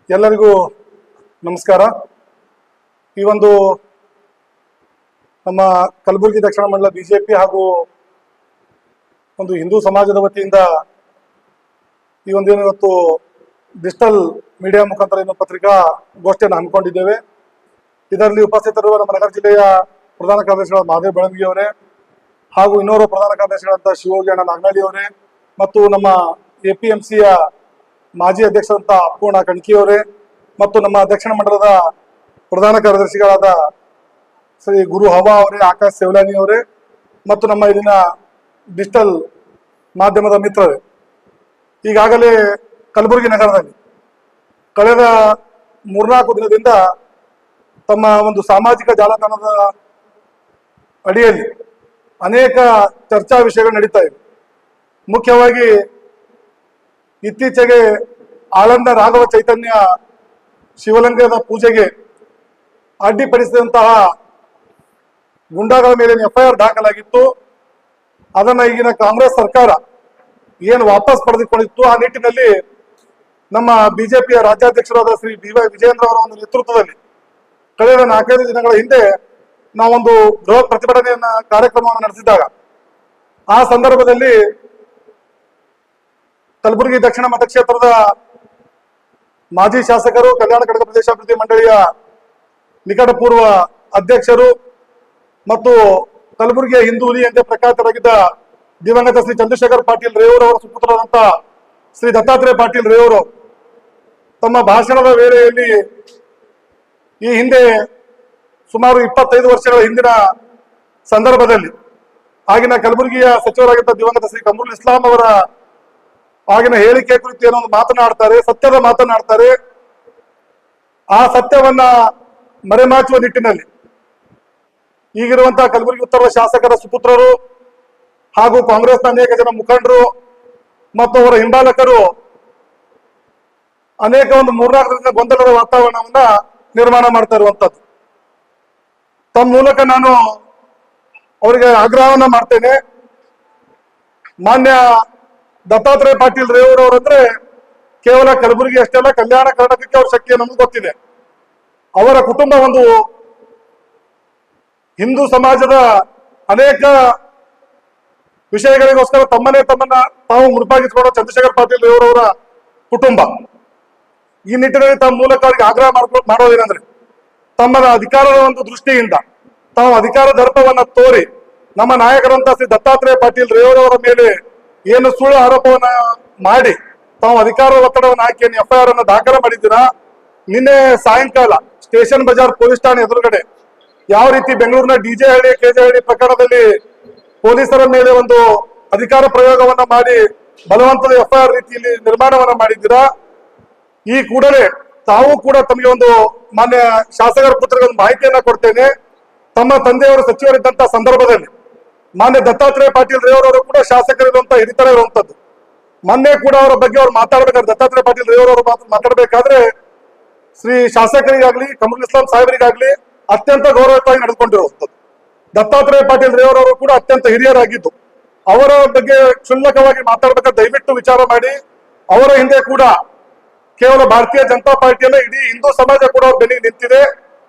ಎಲ್ಲರಿಗೂ ನಮಸ್ಕಾರ. ಈ ಒಂದು ನಮ್ಮ ಕಲಬುರಗಿ ದಕ್ಷಿಣ ಮಂಡಲ ಬಿಜೆಪಿ ಹಾಗೂ ಒಂದು ಹಿಂದೂ ಸಮಾಜದ ವತಿಯಿಂದ ಈ ಒಂದೇನು ಇವತ್ತು ಡಿಜಿಟಲ್ ಮೀಡಿಯಾ ಮುಖಾಂತರ ಏನು ಪತ್ರಿಕಾ ಗೋಷ್ಠಿಯನ್ನು ಹಮ್ಮಿಕೊಂಡಿದ್ದೇವೆ. ಇದರಲ್ಲಿ ಉಪಸ್ಥಿತರಿರುವ ನಮ್ಮ ನಗರ ಜಿಲ್ಲೆಯ ಪ್ರಧಾನ ಕಾರ್ಯದರ್ಶಿಗಳಾದ ಮಹಾದೇವ್ ಬೆಳಂಗಿ ಅವರೇ ಹಾಗೂ ಇನ್ನೋರ್ವ ಪ್ರಧಾನ ಕಾರ್ಯದರ್ಶಿಗಳಾದ ಶಿವಯೋಗಿ ಅಣ್ಣ ನಾಗನಹಳ್ಳಿ ಅವರೇ ಮತ್ತು ನಮ್ಮ APMCಯ ಮಾಜಿ ಅಧ್ಯಕ್ಷರಂತ ಅಪ್ಪುಣ್ಣ ಕಣಕಿ ಅವರೇ ಮತ್ತು ನಮ್ಮ ದಕ್ಷಿಣ ಮಂಡಲದ ಪ್ರಧಾನ ಕಾರ್ಯದರ್ಶಿಗಳಾದ ಶ್ರೀ ಗುರು ಹವಾ ಅವರೇ, ಆಕಾಶ್ ಸೇವಲಾನಿ ಅವರೇ ಮತ್ತು ನಮ್ಮ ಇಲ್ಲಿನ ಡಿಜಿಟಲ್ ಮಾಧ್ಯಮದ ಮಿತ್ರರೇ. ಈಗಾಗಲೇ ಕಲಬುರಗಿ ನಗರದಲ್ಲಿ ಕಳೆದ 3-4 ದಿನದಿಂದ ತಮ್ಮ ಒಂದು ಸಾಮಾಜಿಕ ಜಾಲತಾಣದ ಅಡಿಯಲ್ಲಿ ಅನೇಕ ಚರ್ಚಾ ವಿಷಯಗಳು ನಡೀತಾ ಇವೆ. ಮುಖ್ಯವಾಗಿ ಇತ್ತೀಚೆಗೆ ಆಳಂದ ರಾಘವ ಚೈತನ್ಯ ಶಿವಲಿಂಗದ ಪೂಜೆಗೆ ಅಡ್ಡಿಪಡಿಸಿದಂತಹ ಗುಂಡಾಗಳ ಮೇಲೆ FIR ದಾಖಲಾಗಿತ್ತು. ಅದನ್ನ ಈಗಿನ ಕಾಂಗ್ರೆಸ್ ಸರ್ಕಾರ ಏನು ವಾಪಸ್ ಪಡೆದುಕೊಂಡಿತ್ತು. ಆ ನಿಟ್ಟಿನಲ್ಲಿ ನಮ್ಮ ಬಿಜೆಪಿಯ ರಾಜ್ಯಾಧ್ಯಕ್ಷರಾದ ಶ್ರೀ BY ವಿಜಯೇಂದ್ರ ಅವರ ಒಂದು ನೇತೃತ್ವದಲ್ಲಿ ಕಳೆದ 4-5 ದಿನಗಳ ಹಿಂದೆ ನಾವೊಂದು ಬೃಹತ್ ಪ್ರತಿಭಟನೆಯನ್ನ ಕಾರ್ಯಕ್ರಮವನ್ನು ನಡೆಸಿದಾಗ ಆ ಸಂದರ್ಭದಲ್ಲಿ ಕಲಬುರಗಿ ದಕ್ಷಿಣ ಮತಕ್ಷೇತ್ರದ ಮಾಜಿ ಶಾಸಕರು, ಕಲ್ಯಾಣ ಕಡಗ ಪ್ರದೇಶಾಭಿವೃದ್ಧಿ ಮಂಡಳಿಯ ನಿಕಟ ಪೂರ್ವ ಅಧ್ಯಕ್ಷರು ಮತ್ತು ಕಲಬುರಗಿಯ ಹಿಂದೂ ಹುಲಿ ಎಂದೇ ಪ್ರಖ್ಯಾತರಾಗಿದ್ದ ದಿವಂಗತ ಶ್ರೀ ಚಂದ್ರಶೇಖರ್ ಪಾಟೀಲ್ ರೇವೂರ್ ಅವರ ಸುಪುತ್ರರಾದಂತ ಶ್ರೀ ದತ್ತಾತ್ರೇಯ ಪಾಟೀಲ್ ರೇವೂರ್ ತಮ್ಮ ಭಾಷಣದ ವೇಳೆಯಲ್ಲಿ ಈ ಹಿಂದೆ ಸುಮಾರು 25 ವರ್ಷಗಳ ಹಿಂದಿನ ಸಂದರ್ಭದಲ್ಲಿ ಆಗಿನ ಕಲಬುರಗಿಯ ಸಚಿವರಾಗಿದ್ದ ದಿವಂಗತ ಶ್ರೀ ಕಮರುಲ್ ಇಸ್ಲಾಂ ಅವರ ಆಗಿನ ಹೇಳಿಕೆ ಕುರಿತು ಏನೋ ಒಂದು ಮಾತನಾಡ್ತಾರೆ, ಸತ್ಯದ ಮಾತನಾಡ್ತಾರೆ. ಆ ಸತ್ಯವನ್ನ ಮರೆಮಾಚುವ ನಿಟ್ಟಿನಲ್ಲಿ ಈಗಿರುವಂತಹ ಕಲಬುರಗಿ ಉತ್ತರದ ಶಾಸಕರ ಸುಪುತ್ರರು ಹಾಗೂ ಕಾಂಗ್ರೆಸ್ನ ಅನೇಕ ಜನ ಮುಖಂಡರು ಮತ್ತು ಅವರ ಹಿಂಬಾಲಕರು ಅನೇಕ ಒಂದು 3-4 ದಿನದ ಗೊಂದಲದ ವಾತಾವರಣವನ್ನ ನಿರ್ಮಾಣ ಮಾಡ್ತಾ ಇರುವಂತದ್ದು. ತಮ್ಮ ಮೂಲಕ ನಾನು ಅವರಿಗೆ ಆಗ್ರಹವನ್ನ ಮಾಡ್ತೇನೆ. ಮಾನ್ಯ ದತ್ತಾತ್ರೇಯ ಪಾಟೀಲ್ ರೇವೂರ್ ಅವರಂದ್ರೆ ಕೇವಲ ಕಲಬುರಗಿ ಅಷ್ಟೇ ಅಲ್ಲ, ಕಲ್ಯಾಣ ಕರ್ನಾಟಕಕ್ಕೆ ಅವ್ರ ಶಕ್ತಿ ನಮ್ಗೆ ಗೊತ್ತಿದೆ. ಅವರ ಕುಟುಂಬ ಒಂದು ಹಿಂದೂ ಸಮಾಜದ ಅನೇಕ ವಿಷಯಗಳಿಗೋಸ್ಕರ ತಮ್ಮನ್ನ ತಾವು ಮುಡುಪಾಗಿಸಿಕೊಂಡ ಚಂದ್ರಶೇಖರ್ ಪಾಟೀಲ್ ರೇವೂರ್ ಅವರ ಕುಟುಂಬ. ಈ ನಿಟ್ಟಿನಲ್ಲಿ ತಮ್ಮ ಮೂಲಕ ಅವರಿಗೆ ಆಗ್ರಹ ಮಾಡೋದೇನೆಂದ್ರೆ, ತಮ್ಮ ಅಧಿಕಾರದ ಒಂದು ದೃಷ್ಟಿಯಿಂದ ತಾವು ಅಧಿಕಾರ ದರ್ಪವನ್ನ ತೋರಿ ನಮ್ಮ ನಾಯಕರಂತ ಶ್ರೀ ದತ್ತಾತ್ರೇಯ ಪಾಟೀಲ್ ರೇವೂರ್ ಅವರ ಮೇಲೆ ಏನು ಸುಳ್ಳು ಆರೋಪವನ್ನ ಮಾಡಿ ತಾವು ಅಧಿಕಾರದ ಒತ್ತಡವನ್ನು ಹಾಕಿ FIR ಅನ್ನು ದಾಖಲೆ ಮಾಡಿದ್ದೀರಾ. ನಿನ್ನೆ ಸಾಯಂಕಾಲ ಸ್ಟೇಷನ್ ಬಜಾರ್ ಪೊಲೀಸ್ ಠಾಣೆ ಎದುರುಗಡೆ ಯಾವ ರೀತಿ ಬೆಂಗಳೂರಿನ DJ ಹಳ್ಳಿ KJ ಹಳ್ಳಿ ಪ್ರಕರಣದಲ್ಲಿ ಪೊಲೀಸರ ಮೇಲೆ ಒಂದು ಅಧಿಕಾರ ಪ್ರಯೋಗವನ್ನ ಮಾಡಿ ಬಲವಂತದ FIR ರೀತಿಯಲ್ಲಿ ನಿರ್ಮಾಣವನ್ನ ಮಾಡಿದ್ದೀರಾ. ಈ ಕೂಡಲೇ ತಾವು ಕೂಡ ತಮಗೆ ಒಂದು ಮಾನ್ಯ ಶಾಸಕರ ಪುತ್ರರಿಗೆ ಒಂದು ಮಾಹಿತಿಯನ್ನ ಕೊಡ್ತೇನೆ. ತಮ್ಮ ತಂದೆಯವರು ಸಚಿವರಿದ್ದಂತ ಸಂದರ್ಭದಲ್ಲಿ ಮಾನ್ಯ ದತ್ತಾತ್ರೇಯ ಪಾಟೀಲ್ ರೇವೂರ್ ಅವರು ಕೂಡ ಶಾಸಕರಿರುವಂತ ಹಿರಿತರ ಇರುವಂತದ್ದು. ಮೊನ್ನೆ ಕೂಡ ಅವರ ಬಗ್ಗೆ ಅವ್ರು ಮಾತಾಡ್ಬೇಕಾದ್ರೆ, ದತ್ತಾತ್ರೇಯ ಪಾಟೀಲ್ ರೇವೂರ್ ಅವರು ಮಾತಾಡ್ಬೇಕಾದ್ರೆ ಶ್ರೀ ಶಾಸಕರಿಗಾಗ್ಲಿ ಕಮರುಲ್ ಇಸ್ಲಾಂ ಸಾಹೇಬರಿಗಾಗ್ಲಿ ಅತ್ಯಂತ ಗೌರವಯುತವಾಗಿ ನಡೆದುಕೊಂಡಿರುವಂತದ್ದು. ದತ್ತಾತ್ರೇಯ ಪಾಟೀಲ್ ರೇವೂರ್ ಅವರು ಕೂಡ ಅತ್ಯಂತ ಹಿರಿಯರಾಗಿದ್ದು ಅವರ ಬಗ್ಗೆ ಕ್ಷುಲ್ಲಕವಾಗಿ ಮಾತಾಡ್ಬೇಕಾದ್ರೆ ದಯವಿಟ್ಟು ವಿಚಾರ ಮಾಡಿ. ಅವರ ಹಿಂದೆ ಕೂಡ ಕೇವಲ ಭಾರತೀಯ ಜನತಾ ಪಾರ್ಟಿಯಲ್ಲೇ ಇಡೀ ಹಿಂದೂ ಸಮಾಜ ಕೂಡ ಅವ್ರ ಬೆನ್ನಿಗೆ ನಿಂತಿದೆ.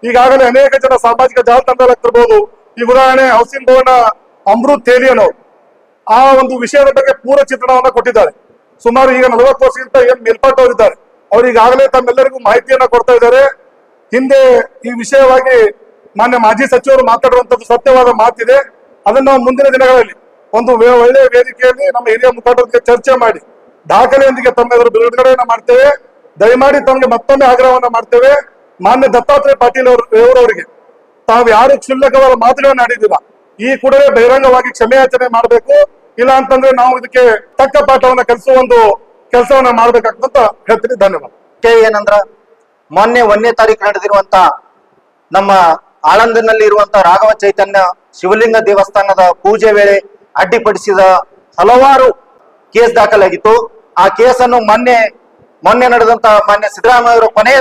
ಈಗಾಗಲೇ ಅನೇಕ ಜನ ಸಾಮಾಜಿಕ ಜಾಲತಾಣಗಳಾಗ್ತಿರ್ಬೋದು. ಈ ಉದಾಹರಣೆ ಹೌಸಿಂಗ್ ಬೋರ್ಡ್ನ ಅಮೃತ್ ತೇಲಿಯನವರು ಆ ಒಂದು ವಿಷಯದ ಬಗ್ಗೆ ಪೂರ್ವ ಚಿತ್ರಣವನ್ನ ಕೊಟ್ಟಿದ್ದಾರೆ. ಸುಮಾರು ಈಗ 40 ವರ್ಷಕ್ಕಿಂತ ಏನ್ ಮೇಲ್ಪಟ್ಟವರಿದ್ದಾರೆ. ಅವ್ರು ಈಗಾಗಲೇ ತಮ್ಮೆಲ್ಲರಿಗೂ ಮಾಹಿತಿಯನ್ನ ಕೊಡ್ತಾ ಇದ್ದಾರೆ. ಹಿಂದೆ ಈ ವಿಷಯವಾಗಿ ಮಾನ್ಯ ಮಾಜಿ ಸಚಿವರು ಮಾತಾಡುವಂತದ್ದು ಸತ್ಯವಾದ ಮಾತಿದೆ. ಅದನ್ನ ನಾವು ಮುಂದಿನ ದಿನಗಳಲ್ಲಿ ಒಂದು ಒಳ್ಳೆಯ ವೇದಿಕೆಯಲ್ಲಿ ನಮ್ಮ ಹಿರಿಯ ಮುಖಂಡರಿಗೆ ಚರ್ಚೆ ಮಾಡಿ ದಾಖಲೆಯೊಂದಿಗೆ ತಮ್ಮ ಎದುರು ಬಿಡುಗಡೆಯನ್ನ ಮಾಡ್ತೇವೆ. ದಯಮಾಡಿ ತಮಗೆ ಮತ್ತೊಮ್ಮೆ ಆಗ್ರಹವನ್ನ ಮಾಡ್ತೇವೆ. ಮಾನ್ಯ ದತ್ತಾತ್ರೇಯ ಪಾಟೀಲ್ ರೇವೂರ್ ಅವರಿಗೆ ತಾವು ಯಾರು ಕ್ಷುಲ್ಲಕವಾದ ಮಾತುಗಳನ್ನ ಆಡಿದಿಲ್ಲ, ಈ ಕೂಡಲೇ ಬಹಿರಂಗವಾಗಿ ಕ್ಷಮೆಯಾಚನೆ ಮಾಡಬೇಕು. ಇಲ್ಲ ಅಂತಂದ್ರೆ ನಾವು ಇದಕ್ಕೆ ತಕ್ಕ ಪಾಠವನ್ನ ಕಲಿಸುವ ಒಂದು ಕೆಲಸವನ್ನ ಮಾಡ್ಬೇಕಾಗ್ತಂತ ಹೇಳ್ತೀನಿ. ಧನ್ಯವಾದ. ಏನಂದ್ರ ಮೊನ್ನೆ 1ನೇ ತಾರೀಕು ನಡೆದಿರುವಂತ ನಮ್ಮ ಆಳಂದಿನಲ್ಲಿ ಇರುವಂತ ರಾಘವ ಚೈತನ್ಯ ಶಿವಲಿಂಗ ದೇವಸ್ಥಾನದ ಪೂಜೆ ವೇಳೆ ಅಡ್ಡಿಪಡಿಸಿದ ಹಲವಾರು ಕೇಸ್ ದಾಖಲಾಗಿತ್ತು. ಆ ಕೇಸನ್ನು ಮೊನ್ನೆ ನಡೆದಂತ ಮಾನ್ಯ ಸಿದ್ದರಾಮಯ್ಯ ಅವರ ಕೊನೆಯ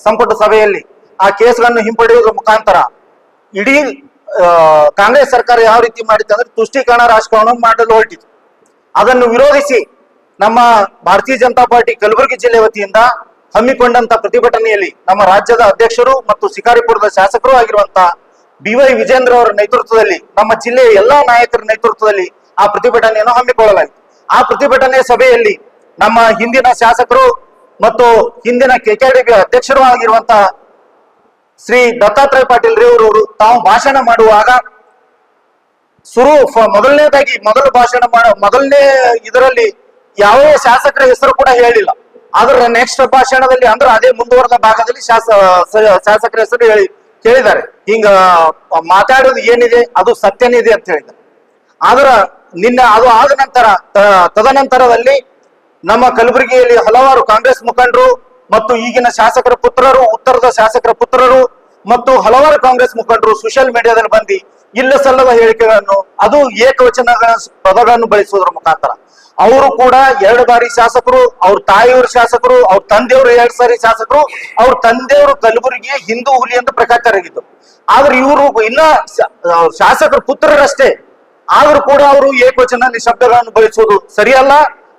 ಸಂಪುಟ ಸಭೆಯಲ್ಲಿ ಆ ಕೇಸ್ಗಳನ್ನು ಹಿಂಪಡೆಯುವ ಮುಖಾಂತರ ಇಡೀ ಕಾಂಗ್ರೆಸ್ ಸರ್ಕಾರ ಯಾವ ರೀತಿ ಮಾಡಿತ್ತು ಅಂದ್ರೆ ತುಷ್ಟೀಕರಣ ರಾಜಕಾರಣ ಮಾಡಲು ಹೊರಟಿತ್ತು. ಅದನ್ನು ವಿರೋಧಿಸಿ ನಮ್ಮ ಭಾರತೀಯ ಜನತಾ ಪಾರ್ಟಿ ಕಲಬುರಗಿ ಜಿಲ್ಲೆ ವತಿಯಿಂದ ಹಮ್ಮಿಕೊಂಡಂತ ಪ್ರತಿಭಟನೆಯಲ್ಲಿ ನಮ್ಮ ರಾಜ್ಯದ ಅಧ್ಯಕ್ಷರು ಮತ್ತು ಶಿಕಾರಿಪುರದ ಶಾಸಕರು ಆಗಿರುವಂತಹ BY ವಿಜೇಂದ್ರ ಅವರ ನೇತೃತ್ವದಲ್ಲಿ, ನಮ್ಮ ಜಿಲ್ಲೆಯ ಎಲ್ಲಾ ನಾಯಕರ ನೇತೃತ್ವದಲ್ಲಿ ಆ ಪ್ರತಿಭಟನೆಯನ್ನು ಹಮ್ಮಿಕೊಳ್ಳಲಾಯಿತು. ಆ ಪ್ರತಿಭಟನೆಯ ಸಭೆಯಲ್ಲಿ ನಮ್ಮ ಹಿಂದಿನ ಶಾಸಕರು ಮತ್ತು ಹಿಂದಿನ KKDB ಅಧ್ಯಕ್ಷರು ಆಗಿರುವಂತಹ ಶ್ರೀ ದತ್ತಾತ್ರೇಯ ಪಾಟೀಲ್ ರೇವರವರು ತಾವು ಭಾಷಣ ಮಾಡುವಾಗ ಮೊದಲನೇ ಇದರಲ್ಲಿ ಯಾವ ಶಾಸಕರ ಹೆಸರು ಕೂಡ ಹೇಳಿಲ್ಲ. ಆದ್ರೆ ನೆಕ್ಸ್ಟ್ ಭಾಷಣದಲ್ಲಿ ಅಂದ್ರೆ ಅದೇ ಮುಂದುವರೆದ ಭಾಗದಲ್ಲಿ ಶಾಸಕರ ಹೆಸರು ಕೇಳಿದ್ದಾರೆ. ಹಿಂಗ ಮಾತಾಡೋದು ಏನಿದೆ ಅದು ಸತ್ಯನಿದೆ ಅಂತ ಹೇಳಿದ್ದಾರೆ. ಆದ್ರ ನಿನ್ನೆ ಅದು ಆದ ನಂತರ ತದನಂತರದಲ್ಲಿ ನಮ್ಮ ಕಲಬುರಗಿಯಲ್ಲಿ ಹಲವಾರು ಕಾಂಗ್ರೆಸ್ ಮುಖಂಡರು ಮತ್ತು ಈಗಿನ ಶಾಸಕರ ಪುತ್ರರು, ಉತ್ತರದ ಶಾಸಕರ ಪುತ್ರರು ಮತ್ತು ಹಲವಾರು ಕಾಂಗ್ರೆಸ್ ಮುಖಂಡರು ಸೋಷಿಯಲ್ ಮೀಡಿಯಾದಲ್ಲಿ ಬಂದು ಇಲ್ಲ ಸಲ್ಲದ ಹೇಳಿಕೆಗಳನ್ನು, ಅದು ಏಕವಚನ ಪದಗಳನ್ನು ಬಳಸುವುದರ ಮುಖಾಂತರ ಅವರು ಕೂಡ 2 ಬಾರಿ ಶಾಸಕರು, ಅವ್ರ ತಾಯಿಯವರು ಶಾಸಕರು, ಅವ್ರ ತಂದೆಯವರು 2 ಸಾರಿ ಶಾಸಕರು, ಅವ್ರ ತಂದೆಯವರು ಕಲಬುರಗಿಯ ಹಿಂದೂ ಹುಲಿ ಅಂತ ಪ್ರಖ್ಯಾತರಾಗಿದ್ದು. ಆದ್ರೆ ಇವರು ಇನ್ನ ಶಾಸಕರ ಪುತ್ರರಷ್ಟೇ, ಆದ್ರೂ ಕೂಡ ಅವರು ಏಕವಚನ ಶಬ್ದಗಳನ್ನು ಬಳಸುವುದು ಸರಿಯಲ್ಲ.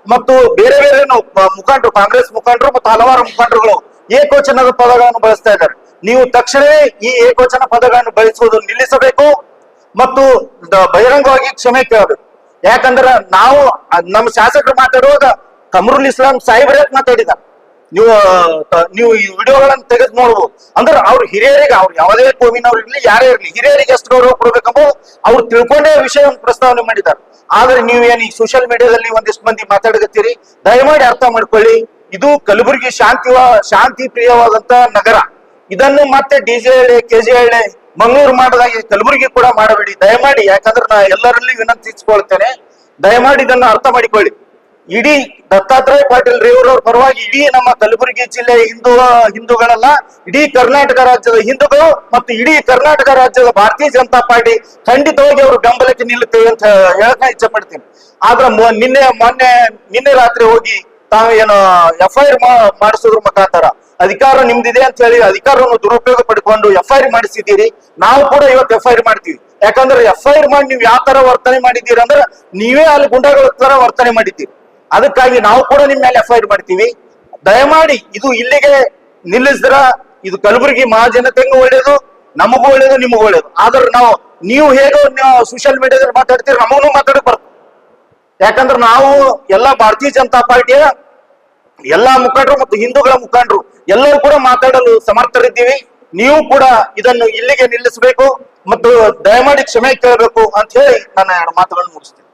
ಮತ್ತು ಬೇರೆ ಬೇರೆ ಮುಖಂಡರು, ಕಾಂಗ್ರೆಸ್ ಮುಖಂಡರು ಮತ್ತು ಹಲವಾರು ಮುಖಂಡರುಗಳು ಏಕವಚನದ ಪದಗಳನ್ನು ಬಳಸ್ತಾ ಇದ್ದಾರೆ. ನೀವು ತಕ್ಷಣವೇ ಈ ಏಕವಚನ ಪದಗಳನ್ನು ಬಳಸುವುದು ನಿಲ್ಲಿಸಬೇಕು ಮತ್ತು ಬಹಿರಂಗವಾಗಿ ಕ್ಷಮೆ ಕೇಳಬೇಕು. ಯಾಕಂದ್ರೆ ನಾವು ನಮ್ಮ ಶಾಸಕರು ಮಾತಾಡುವಾಗ ಕಮರುಲ್ ಇಸ್ಲಾಂ ಸಾಹಿಬರೇ ಮಾತಾಡಿದ್ದಾರೆ. ನೀವು ಈ ವಿಡಿಯೋಗಳನ್ನು ತೆಗೆದು ನೋಡ್ಬೋದು. ಅಂದ್ರೆ ಅವ್ರ ಹಿರಿಯರಿಗೆ, ಅವ್ರು ಯಾವುದೇ ಕೋಮಿನವ್ರು ಇರ್ಲಿ, ಯಾರೇ ಇರ್ಲಿ, ಹಿರಿಯರಿಗೆ ಎಷ್ಟು ಗೌರವ ಕೊಡ್ಬೇಕಂಬ ಅವ್ರು ತಿಳ್ಕೊಂಡೇ ವಿಷಯವನ್ನು ಪ್ರಸ್ತಾವನೆ ಮಾಡಿದ್ದಾರೆ. ಆದ್ರೆ ನೀವೇನು ಈ ಸೋಷಿಯಲ್ ಮೀಡಿಯಾದಲ್ಲಿ ಒಂದಿಷ್ಟು ಮಂದಿ ಮಾತಾಡಕತ್ತೀರಿ, ದಯಮಾಡಿ ಅರ್ಥ ಮಾಡ್ಕೊಳ್ಳಿ. ಇದು ಕಲಬುರಗಿ ಶಾಂತಿ ಪ್ರಿಯವಾದಂತ ನಗರ. ಇದನ್ನು ಮತ್ತೆ DJ ಹಳ್ಳಿ, KG ಹಳ್ಳಿ, ಮಂಗಳೂರು ಮಾಡದಾಗಿ ಕಲಬುರಗಿ ಕೂಡ ಮಾಡಬೇಡಿ ದಯಮಾಡಿ. ಯಾಕಂದ್ರೆ ನಾ ಎಲ್ಲರಲ್ಲಿ ವಿನಂತಿಸಿಕೊಳ್ತೇನೆ, ದಯಮಾಡಿ ಇದನ್ನ ಅರ್ಥ ಮಾಡಿಕೊಳ್ಳಿ. ಇಡೀ ದತ್ತಾತ್ರೇಯ ಪಾಟೀಲ್ ರೇವರವ್ರ ಪರವಾಗಿ ಇಡೀ ನಮ್ಮ ಕಲಬುರಗಿ ಜಿಲ್ಲೆಯ ಹಿಂದೂಗಳಲ್ಲ, ಇಡೀ ಕರ್ನಾಟಕ ರಾಜ್ಯದ ಹಿಂದೂಗಳು ಮತ್ತು ಇಡೀ ಕರ್ನಾಟಕ ರಾಜ್ಯದ ಭಾರತೀಯ ಜನತಾ ಪಾರ್ಟಿ ಖಂಡಿತವಾಗಿ ಅವರು ಬೆಂಬಲಕ್ಕೆ ನಿಲ್ಲುತ್ತೇವೆ ಅಂತ ಹೇಳಕ್ ಇಚ್ಛೆ ಪಡ್ತೀನಿ. ಆದ್ರೆ ನಿನ್ನೆ ರಾತ್ರಿ ಹೋಗಿ ತಾವೇನು FIR ಮಾಡಿಸೋದ್ರ ಮುಖಾಂತರ ಅಧಿಕಾರ ನಿಮ್ದಿದೆ ಅಂತ ಹೇಳಿ ಅಧಿಕಾರವನ್ನು ದುರುಪಯೋಗ ಪಡ್ಕೊಂಡು FIR ಮಾಡಿಸಿದ್ದೀರಿ. ನಾವು ಕೂಡ ಇವತ್ತು FIR ಮಾಡ್ತೀವಿ. ಯಾಕಂದ್ರೆ FIR ಮಾಡಿ ನೀವು ಯಾವ ತರ ವರ್ತನೆ ಮಾಡಿದ್ದೀರಿ ಅಂದ್ರೆ ನೀವೇ ಅಲ್ಲಿ ಗುಂಡಾಗಳ ತರ ವರ್ತನೆ ಮಾಡಿದ್ದೀರಿ. ಅದಕ್ಕಾಗಿ ನಾವು ಕೂಡ ನಿಮ್ಮ ಮೇಲೆ FIR ಮಾಡ್ತೀವಿ. ದಯಮಾಡಿ ಇದು ಇಲ್ಲಿಗೆ ನಿಲ್ಲಿಸಿದ್ರ ಇದು ಕಲಬುರಗಿ ಮಹಾಜನತೆಗೂ ಒಳ್ಳೇದು, ನಮಗೂ ಒಳ್ಳೇದು, ನಿಮಗೂ ಒಳ್ಳೇದು. ಆದ್ರೆ ನೀವು ಹೇಗೋ ಸೋಷಿಯಲ್ ಮೀಡಿಯಾದಲ್ಲಿ ಮಾತಾಡ್ತೀರಿ, ನಮಗೂ ಮಾತಾಡಕ್ ಬರ್ತದೆ. ಯಾಕಂದ್ರೆ ನಾವು ಎಲ್ಲಾ ಭಾರತೀಯ ಜನತಾ ಪಾರ್ಟಿಯ ಎಲ್ಲಾ ಮುಖಂಡರು ಮತ್ತು ಹಿಂದೂಗಳ ಮುಖಂಡರು ಎಲ್ಲರೂ ಕೂಡ ಮಾತಾಡಲು ಸಮರ್ಥರಿದ್ದೀವಿ. ನೀವು ಕೂಡ ಇದನ್ನು ಇಲ್ಲಿಗೆ ನಿಲ್ಲಿಸಬೇಕು ಮತ್ತು ದಯಮಾಡಿ ಕ್ಷಮೆ ಕೇಳಬೇಕು ಅಂತ ಹೇಳಿ ನನ್ನ 2 ಮಾತುಗಳನ್ನು ಮುಗಿಸ್ತೀನಿ.